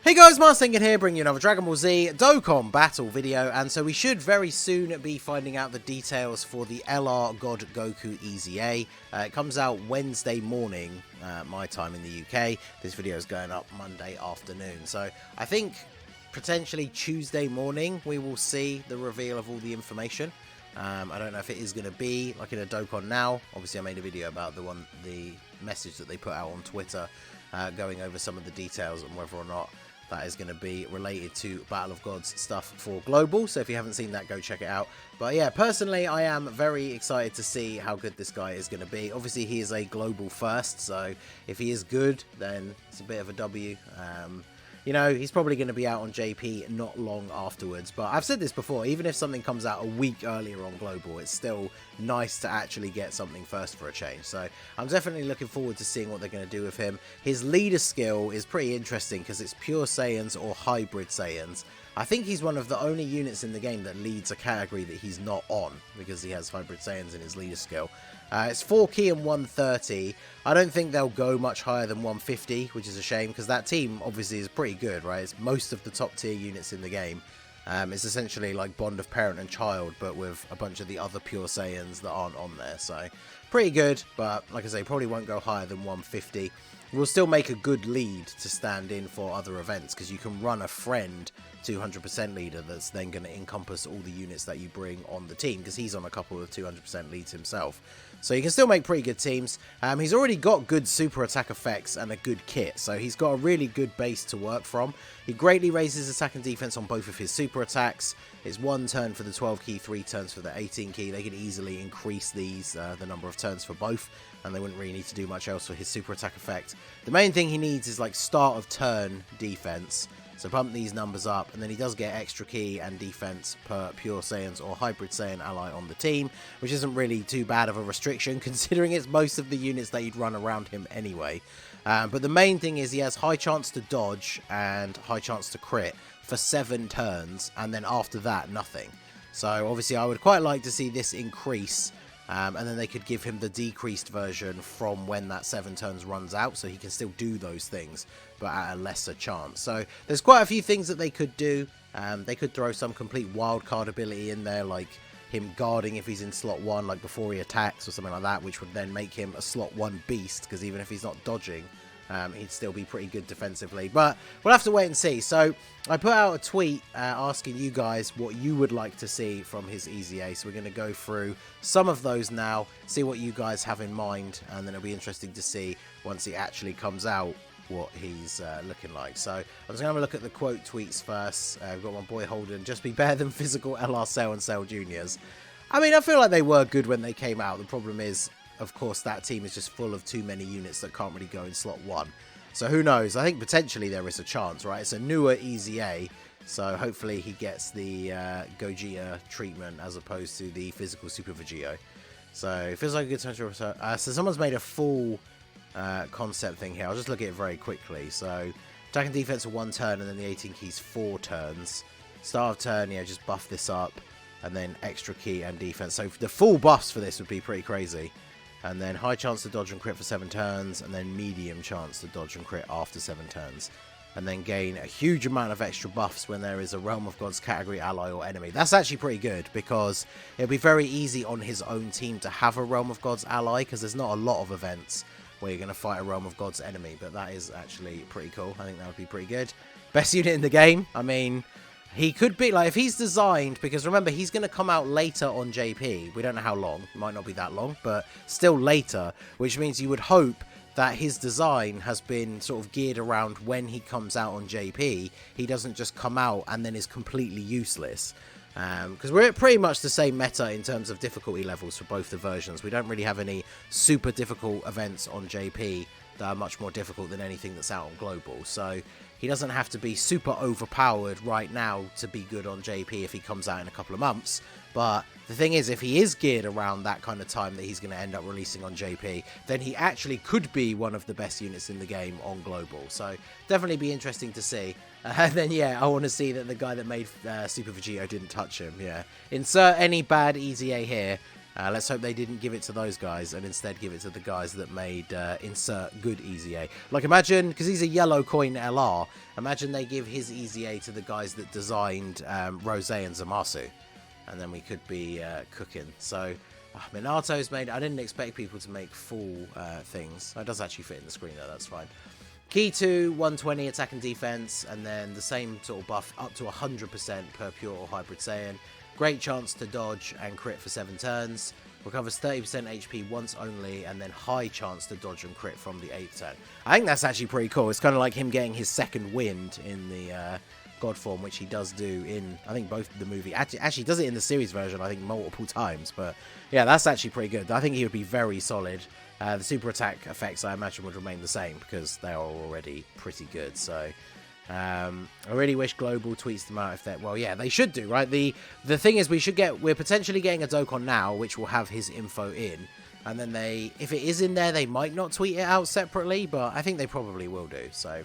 Hey guys, Marsingan here, bringing you another Dragon Ball Z Dokkan battle video, and so we should very soon be finding out the details for the LR God Goku EZA. It comes out Wednesday morning, my time in the UK. This video is going up Monday afternoon, so I think potentially Tuesday morning we will see the reveal of all the information. I don't know if it is going to be like in a Dokkan Now. Obviously I made a video about the message that they put out on Twitter, going over some of the details and whether or not that is going to be related to Battle of Gods stuff for Global. So if you haven't seen that, go check it out. But yeah, personally, I am very excited to see how good this guy is going to be. Obviously, he is a Global first, so if he is good, then it's a bit of a W. You know, he's probably going to be out on JP not long afterwards. But I've said this before, even if something comes out a week earlier on Global, it's still nice to actually get something first for a change. So I'm definitely looking forward to seeing what they're going to do with him. His leader skill is pretty interesting because it's pure Saiyans or hybrid Saiyans. I think he's one of the only units in the game that leads a category that he's not on, because he has hybrid Saiyans in his leader skill. It's 4 key and 130. I don't think they'll go much higher than 150, which is a shame, because that team obviously is pretty good, right? It's most of the top tier units in the game. It's essentially like Bond of Parent and Child, but with a bunch of the other pure Saiyans that aren't on there. So pretty good, but like I say, probably won't go higher than 150. We'll still make a good lead to stand in for other events, because you can run a friend 200% leader that's then going to encompass all the units that you bring on the team, because he's on a couple of 200% leads himself. So you can still make pretty good teams. He's already got good super attack effects and a good kit, so he's got a really good base to work from. He greatly raises attack and defense on both of his super attacks. It's 1 turn for the 12 key, 3 turns for the 18 key. They can easily increase these, the number of turns for both, and they wouldn't really need to do much else for his super attack effect. The main thing he needs is like start of turn defense. So pump these numbers up, and then he does get extra key and defense per pure Saiyans or hybrid Saiyan ally on the team, which isn't really too bad of a restriction considering it's most of the units that you'd run around him anyway. But the main thing is he has high chance to dodge and high chance to crit for 7 turns, and then after that nothing. So obviously I would quite like to see this increase. And then they could give him the decreased version from when that 7 turns runs out, so he can still do those things, but at a lesser chance. So there's quite a few things that they could do. They could throw some complete wildcard ability in there, like him guarding if he's in slot 1, like before he attacks or something like that, which would then make him a slot 1 beast, because even if he's not dodging, he'd still be pretty good defensively. But we'll have to wait and see. So I put out a tweet asking you guys what you would like to see from his EZA. So we're going to go through some of those now, see what you guys have in mind, and then it'll be interesting to see once he actually comes out what he's looking like. So I'm just going to have a look at the quote tweets first. We've got my boy Holden, just be better than physical LR Cell and Cell Juniors. I mean, I feel like they were good when they came out. The problem is, of course, that team is just full of too many units that can't really go in slot 1. So who knows? I think potentially there is a chance, right? It's a newer EZA, so hopefully he gets the Gogeta treatment as opposed to the physical Super Vegito. So it feels like a good time to return. So someone's made a full concept thing here. I'll just look at it very quickly. So attack and defense are 1 turn, and then the 18 keys 4 turns. Start of turn, yeah, just buff this up, and then extra key and defense. So the full buffs for this would be pretty crazy. And then high chance to dodge and crit for 7 turns, and then medium chance to dodge and crit after 7 turns. And then gain a huge amount of extra buffs when there is a Realm of Gods category ally or enemy. That's actually pretty good, because it'll be very easy on his own team to have a Realm of Gods ally, because there's not a lot of events where you're going to fight a Realm of Gods enemy. But that is actually pretty cool. I think that would be pretty good. Best unit in the game. I mean, he could be, like, if he's designed, because remember, he's going to come out later on JP. We don't know how long. It might not be that long, but still later, which means you would hope that his design has been sort of geared around when he comes out on JP. He doesn't just come out and then is completely useless. Because we're at pretty much the same meta in terms of difficulty levels for both the versions. We don't really have any super difficult events on JP that are much more difficult than anything that's out on Global. So he doesn't have to be super overpowered right now to be good on JP if he comes out in a couple of months. But the thing is, if he is geared around that kind of time that he's going to end up releasing on JP, then he actually could be one of the best units in the game on Global. So definitely be interesting to see. And then, yeah, I want to see that the guy that made Super Vegito didn't touch him. Yeah, insert any bad EZA here. Let's hope they didn't give it to those guys and instead give it to the guys that made insert good EZA. Like imagine, because he's a yellow coin LR, imagine they give his EZA to the guys that designed Rose and Zamasu. And then we could be cooking. So Minato's made, I didn't expect people to make full things. It does actually fit in the screen though, that's fine. Key 2, 120 attack and defense, and then the same sort of buff up to 100% per pure or hybrid Saiyan. Great chance to dodge and crit for 7 turns. Recovers 30% HP once only, and then high chance to dodge and crit from the 8th turn. I think that's actually pretty cool. It's kind of like him getting his second wind in the God form, which he does do in, I think, both the movie. Actually does it in the series version, I think, multiple times. But yeah, that's actually pretty good. I think he would be very solid. The super attack effects, I imagine, would remain the same because they are already pretty good. So I really wish Global tweets them out if they're, well, yeah, they should do, right? The thing is, we're potentially getting a Dokkan now, which will have his info in. And then if it is in there, they might not tweet it out separately, but I think they probably will do. So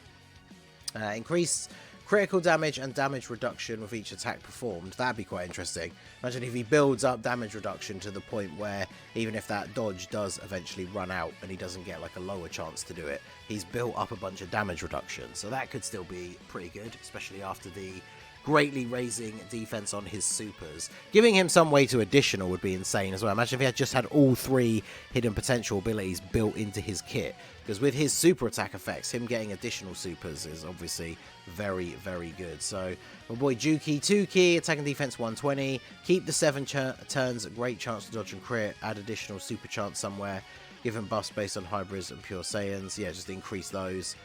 increase critical damage and damage reduction with each attack performed. That'd be quite interesting. Imagine if he builds up damage reduction to the point where even if that dodge does eventually run out and he doesn't get like a lower chance to do it, he's built up a bunch of damage reduction. So that could still be pretty good, especially after the greatly raising defense on his supers. Giving him some way to additional would be insane as well. Imagine if he had just had all 3 hidden potential abilities built into his kit. Because with his super attack effects, him getting additional supers is obviously very, very good. So, my boy Juki, 2 key, attack and defense 120. Keep the 7 turns, a great chance to dodge and crit. Add additional super chance somewhere. Give him buffs based on hybrids and pure Saiyans. Yeah, just increase those.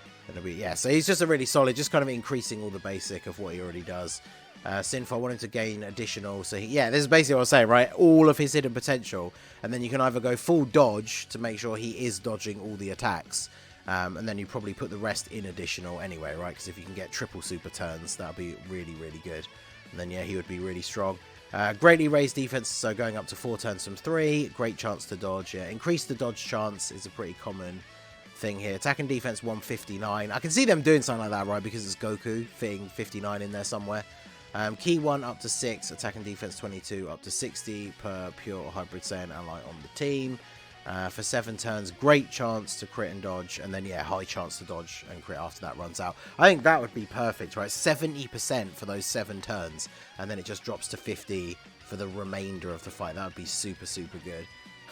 Yeah, so he's just a really solid, just kind of increasing all the basic of what he already does. Sinf, I want him to gain additional, so yeah, this is basically what I'm saying, right? All of his hidden potential, and then you can either go full dodge to make sure he is dodging all the attacks, and then you probably put the rest in additional anyway, right? Because if you can get triple super turns, that'll be really, really good. And then yeah, he would be really strong. Greatly raised defense, so going up to 4 turns from 3, great chance to dodge. Yeah, increase the dodge chance is a pretty common thing here. Attack and defense 159. I can see them doing something like that, right? Because it's Goku fitting 59 in there somewhere. Key 1 up to 6, attack and defense 22 up to 60 per pure or hybrid Saiyan ally on the team. For 7 turns, great chance to crit and dodge, and then yeah, high chance to dodge and crit after that runs out. I think that would be perfect, right? 70% for those 7 turns, and then it just drops to 50 for the remainder of the fight. That would be super, super good.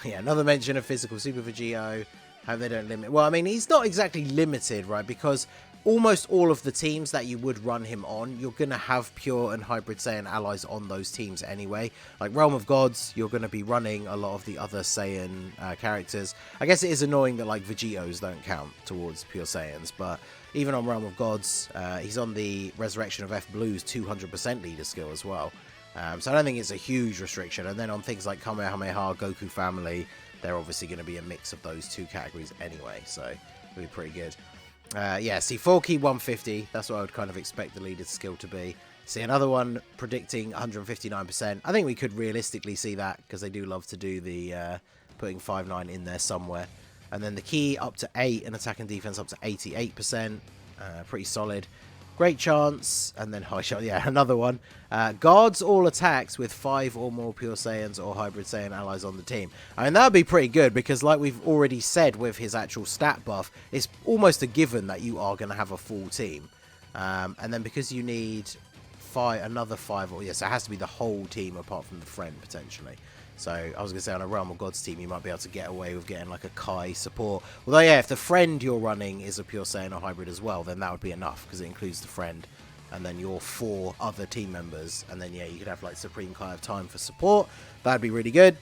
Yeah, another mention of physical Super Vegito. How they don't limit. Well, I mean, he's not exactly limited, right? Because almost all of the teams that you would run him on, you're going to have pure and hybrid Saiyan allies on those teams anyway. Like Realm of Gods, you're going to be running a lot of the other Saiyan characters. I guess it is annoying that like Vegetos don't count towards pure Saiyans, but even on Realm of Gods, he's on the Resurrection of F Blue's 200% leader skill as well. So I don't think it's a huge restriction. And then on things like Kamehameha, Goku Family, they're obviously going to be a mix of those 2 categories anyway, so it'll be pretty good. Yeah, see, 4 key 150, that's what I would kind of expect the leader's skill to be. See, another one predicting 159%. I think we could realistically see that, because they do love to do the putting 5-9 in there somewhere. And then the key up to 8, and attack and defense up to 88%. Pretty solid. Great chance, and then high shot. Yeah, another one. Guards all attacks with 5 or more pure Saiyans or hybrid Saiyan allies on the team. I mean, that would be pretty good because, like we've already said with his actual stat buff, it's almost a given that you are going to have a full team. And then because you need another 5, or yes, it has to be the whole team apart from the friend potentially. So I was going to say on a Realm of Gods team, you might be able to get away with getting like a Kai support. Although yeah, if the friend you're running is a pure Saiyan or hybrid as well, then that would be enough because it includes the friend and then your 4 other team members. And then yeah, you could have like Supreme Kai of Time for support. That'd be really good.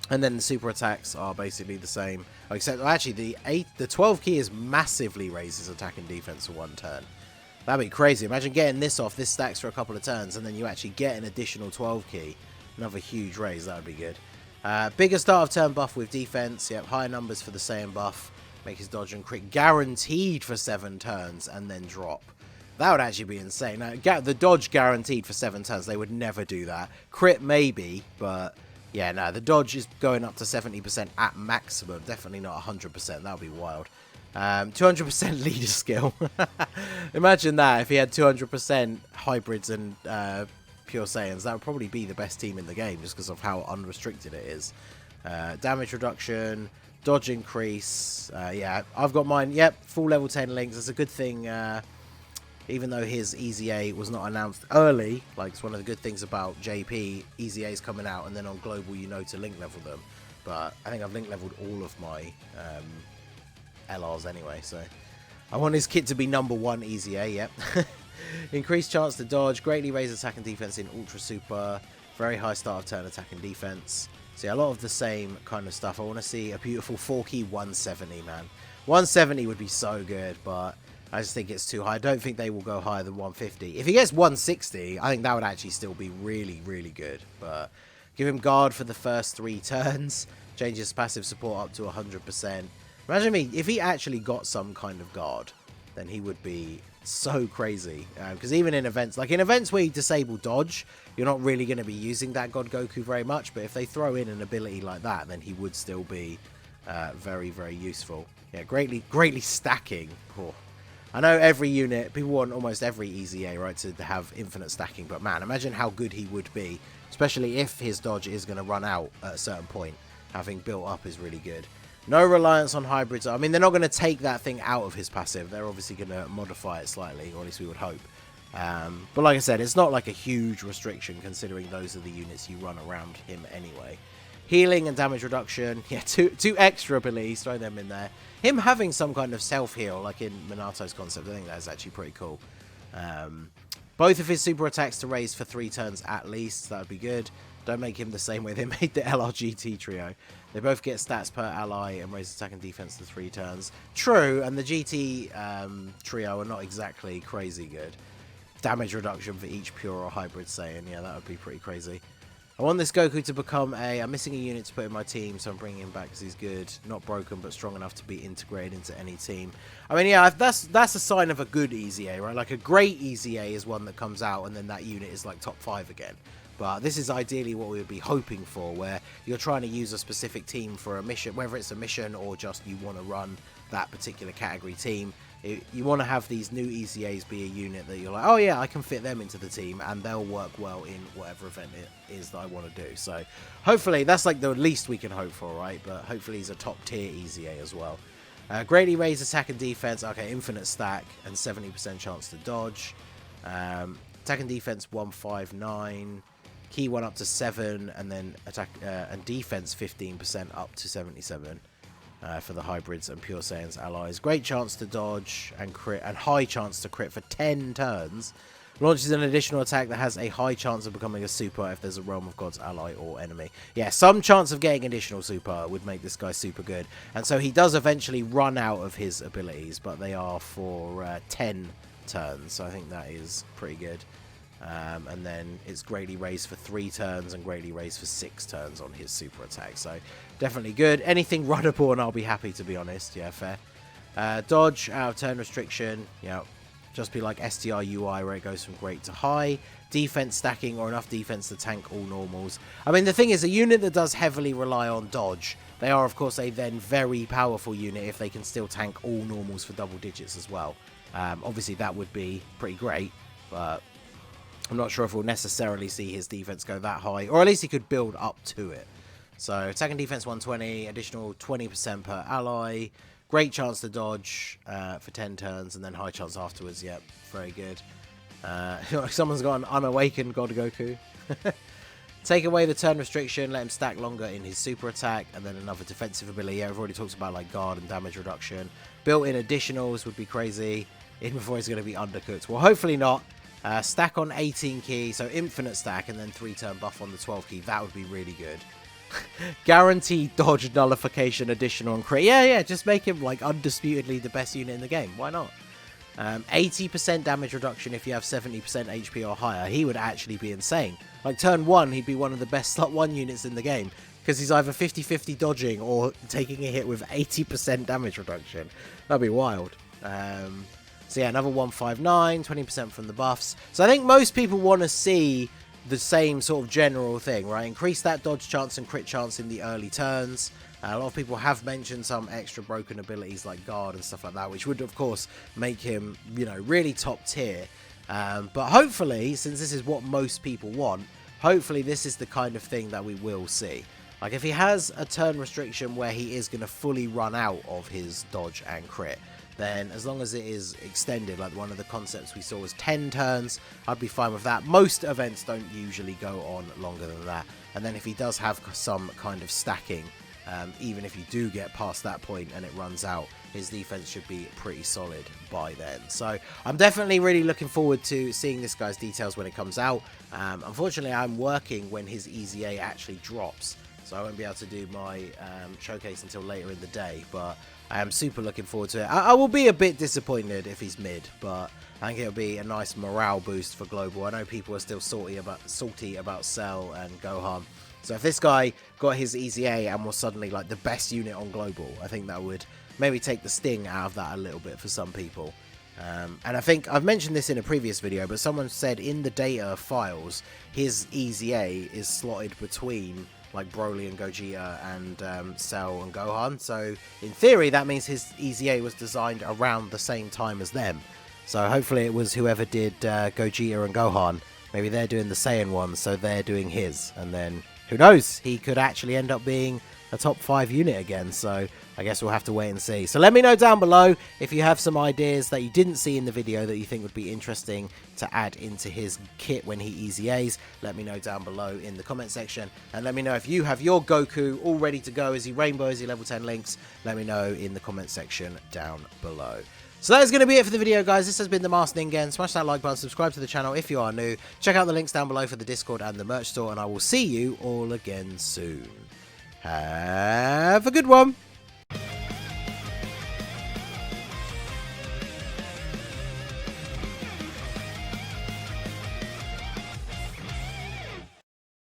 And then the super attacks are basically the same, except actually the 12 key is massively raises attack and defense for 1 turn. That'd be crazy. Imagine getting this off. This stacks for a couple of turns, and then you actually get an additional 12 key. Another huge raise, that would be good. Bigger start of turn buff with defense. Yep, higher numbers for the Saiyan buff. Make his dodge and crit guaranteed for 7 turns and then drop. That would actually be insane. Now, the dodge guaranteed for 7 turns. They would never do that. Crit maybe, but yeah, no, the dodge is going up to 70% at maximum. Definitely not 100%. That would be wild. 200% leader skill. Imagine that if he had 200% hybrids and Pure Saiyans, that would probably be the best team in the game just because of how unrestricted it is. Damage reduction, dodge increase. Yeah, I've got mine. Yep, full level 10 links. It's a good thing. Even though his EZA was not announced early, like it's one of the good things about JP, EZA is coming out, and then on global you know to link level them. But I think I've link leveled all of my LRs anyway, so I want his kit to be #1 EZA. Yep. Increased chance to dodge, greatly raise attack and defense in Ultra Super, very high start of turn attack and defense. So yeah, a lot of the same kind of stuff. I want to see a beautiful 4-key 170, man. 170 would be so good, but I just think it's too high. I don't think they will go higher than 150. If he gets 160, I think that would actually still be really, really good. But give him guard for the first 3 turns. Change his passive support up to 100%. Imagine me, if he actually got some kind of guard, then he would be so crazy. Because even in events, like in events where you disable dodge, you're not really going to be using that God Goku very much. But if they throw in an ability like that, then he would still be very, very useful. Yeah, greatly stacking. Oh. I know every unit, people want almost every EZA, right, to have infinite stacking, but man, imagine how good he would be, especially if his dodge is going to run out at a certain point. Having built up is really good. No reliance on hybrids. I mean, they're not going to take that thing out of his passive. They're obviously going to modify it slightly, or at least we would hope. But like I said, it's not like a huge restriction, considering those are the units you run around him anyway. Healing and damage reduction. Yeah, two extra abilities. Throw them in there. Him having some kind of self-heal, like in Minato's concept, I think that's actually pretty cool. Both of his super attacks to raise for 3 turns at least. That would be good. Don't make him the same way they made the LRGT trio. They both get stats per ally and raise attack and defense to 3 turns. True, and the GT trio are not exactly crazy good. Damage reduction for each pure or hybrid Saiyan. Yeah, that would be pretty crazy. I want this Goku to become I'm missing a unit to put in my team, so I'm bringing him back because he's good. Not broken, but strong enough to be integrated into any team. I mean, yeah, that's a sign of a good EZA, right? Like a great EZA is one that comes out and then that unit is like top 5 again. But this is ideally what we would be hoping for, where you're trying to use a specific team for a mission, whether it's a mission or just you want to run that particular category team. You want to have these new EZAs be a unit that you're like, oh yeah, I can fit them into the team and they'll work well in whatever event it is that I want to do. So hopefully that's like the least we can hope for, right? But hopefully he's a top tier EZA as well. Greatly raise attack and defense. Okay, infinite stack and 70% chance to dodge. Attack and defense 159. Key 1 up to 7, and then attack and defense 15% up to 77 for the hybrids and Pure Saiyans allies. Great chance to dodge and crit, and high chance to crit for 10 turns. Launches an additional attack that has a high chance of becoming a super if there's a Realm of Gods ally or enemy. Yeah, some chance of getting additional super would make this guy super good. And so he does eventually run out of his abilities, but they are for 10 turns. So I think that is pretty good. And then it's greatly raised for 3 turns and greatly raised for 6 turns on his super attack. So definitely good. Anything runnable and I'll be happy, to be honest. Yeah, fair. Dodge out of turn restriction. Yeah, just be like STR UI where it goes from great to high. Defense stacking or enough defense to tank all normals. I mean, the thing is, a unit that does heavily rely on dodge, they are, of course, a then very powerful unit if they can still tank all normals for double digits as well. Obviously, that would be pretty great, but I'm not sure if we'll necessarily see his defense go that high, or at least he could build up to it. So attack and defense 120, additional 20% per ally, great chance to dodge for 10 turns, and then high chance afterwards. Yep, very good. Someone's got an unawakened God Goku. Take away the turn restriction, let him stack longer in his super attack, and then another defensive ability. Yeah, we've already talked about like guard and damage reduction. Built-in additionals would be crazy. Even before he's going to be undercooked. Well, hopefully not. Stack on 18 key, so infinite stack, and then 3-turn buff on the 12 key. That would be really good. Guaranteed dodge nullification additional on crit. Yeah, just make him like undisputedly the best unit in the game. Why not? 80% damage reduction if you have 70% HP or higher. He would actually be insane. Like turn 1, he'd be one of the best slot 1 units in the game, because he's either 50-50 dodging or taking a hit with 80% damage reduction. That'd be wild. So yeah, another 159, 20% from the buffs. So I think most people want to see the same sort of general thing, right? Increase that dodge chance and crit chance in the early turns. A lot of people have mentioned some extra broken abilities like guard and stuff like that, which would, of course, make him, you know, really top tier. But hopefully, since this is what most people want, hopefully this is the kind of thing that we will see. Like, if he has a turn restriction where he is going to fully run out of his dodge and crit, then as long as it is extended, like one of the concepts we saw was 10 turns, I'd be fine with that. Most events don't usually go on longer than that. And then if he does have some kind of stacking, even if you do get past that point and it runs out, his defense should be pretty solid by then. So I'm definitely really looking forward to seeing this guy's details when it comes out. Unfortunately, I'm working when his EZA actually drops, so I won't be able to do my showcase until later in the day, but I am super looking forward to it. I will be a bit disappointed if he's mid, but I think it'll be a nice morale boost for Global. I know people are still salty about Cell and Gohan. So if this guy got his EZA and was suddenly like the best unit on Global, I think that would maybe take the sting out of that a little bit for some people. And I think I've mentioned this in a previous video, but someone said in the data files, his EZA is slotted between like Broly and Gogeta and Cell and Gohan. So in theory, that means his EZA was designed around the same time as them. So hopefully it was whoever did Gogeta and Gohan. Maybe they're doing the Saiyan one, so they're doing his. And then, who knows, he could actually end up being a top 5 unit again. So I guess we'll have to wait and see. So let me know down below if you have some ideas that you didn't see in the video that you think would be interesting to add into his kit when he EZAs. Let me know down below in the comment section. And let me know if you have your Goku all ready to go. Is he Rainbow? Is he level 10 links? Let me know in the comment section down below. So that is going to be it for the video, guys. This has been the Masked Ningen. Smash that like button, subscribe to the channel if you are new. Check out the links down below for the Discord and the merch store, and I will see you all again soon. Have a good one.